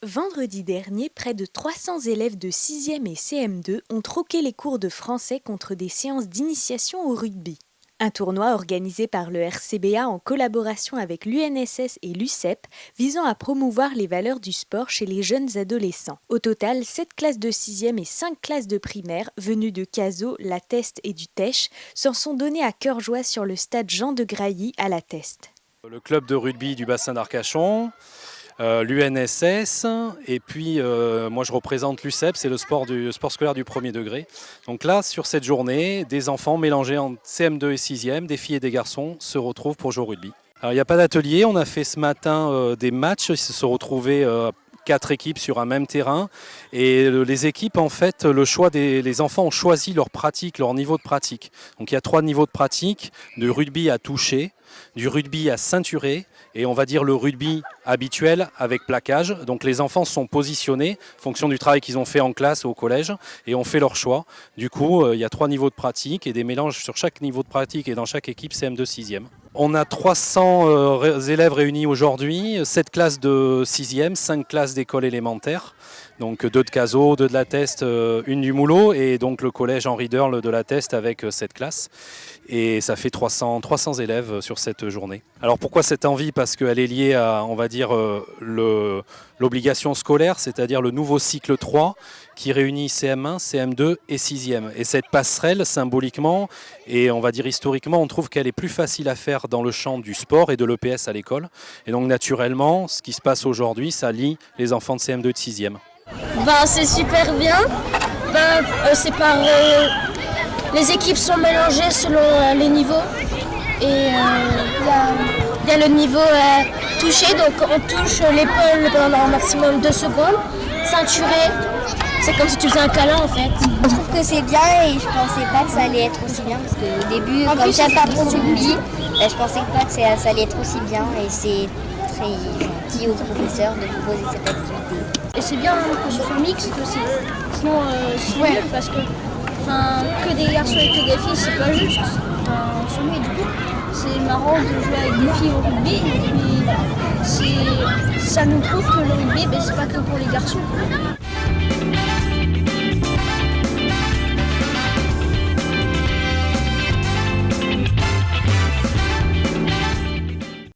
Vendredi dernier, près de 300 élèves de 6e et CM2 ont troqué les cours de français contre des séances d'initiation au rugby. Un tournoi organisé par le RCBA en collaboration avec l'UNSS et l'UCEP, visant à promouvoir les valeurs du sport chez les jeunes adolescents. Au total, 7 classes de 6e et 5 classes de primaire, venues de Cazaux, La Teste et du Tech, s'en sont données à cœur joie sur le stade Jean de Grailly à La Teste. Le club de rugby du bassin d'Arcachon, l'UNSS et puis moi je représente l'UCEP, c'est le sport scolaire du premier degré. Donc là sur cette journée, des enfants mélangés en CM2 et 6e, des filles et des garçons se retrouvent pour jouer au rugby. Alors il n'y a pas d'atelier, on a fait ce matin des matchs, ils se sont retrouvés 4 équipes sur un même terrain et les équipes en fait les enfants ont choisi leur pratique, leur niveau de pratique. Donc il y a 3 niveaux de pratique, de rugby à toucher, du rugby à ceinturer et on va dire le rugby habituel avec plaquage. Donc les enfants sont positionnés en fonction du travail qu'ils ont fait en classe ou au collège et ont fait leur choix. Du coup, il y a 3 niveaux de pratique et des mélanges sur chaque niveau de pratique et dans chaque équipe CM2 6e. On a 300 élèves réunis aujourd'hui, 7 classes de 6e, 5 classes d'école élémentaire, donc 2 de Cazaux, 2 de La Teste, 1 du Moulot et donc le collège Henri Derle de La Teste avec cette classe. Et ça fait 300 élèves sur cette journée. Alors pourquoi cette envie? Parce qu'elle est liée à, on va dire, l'obligation scolaire, c'est-à-dire le nouveau cycle 3 qui réunit CM1, CM2 et 6e. Et cette passerelle, symboliquement et on va dire historiquement, on trouve qu'elle est plus facile à faire dans le champ du sport et de l'EPS à l'école. Et donc naturellement, ce qui se passe aujourd'hui, ça lie les enfants de CM2 et de 6e. C'est super bien. C'est par les équipes sont mélangées selon les niveaux. Et il y a le niveau touché, donc on touche l'épaule pendant un maximum 2 secondes. Ceinturé, c'est comme si tu faisais un câlin en fait. Je trouve que c'est bien et je pensais pas que ça allait être aussi bien parce qu'au début, comme j'aime pas trop de rugby, je pensais pas que ça allait être aussi bien et c'est très gentil aux professeurs de proposer cette activité. Et c'est bien que ce soit mixte aussi, sinon c'est nul parce que des garçons et que des filles c'est pas juste. On s'ennuie du coup. C'est marrant de jouer avec des filles au rugby et puis ça nous prouve que le rugby c'est pas que pour les garçons.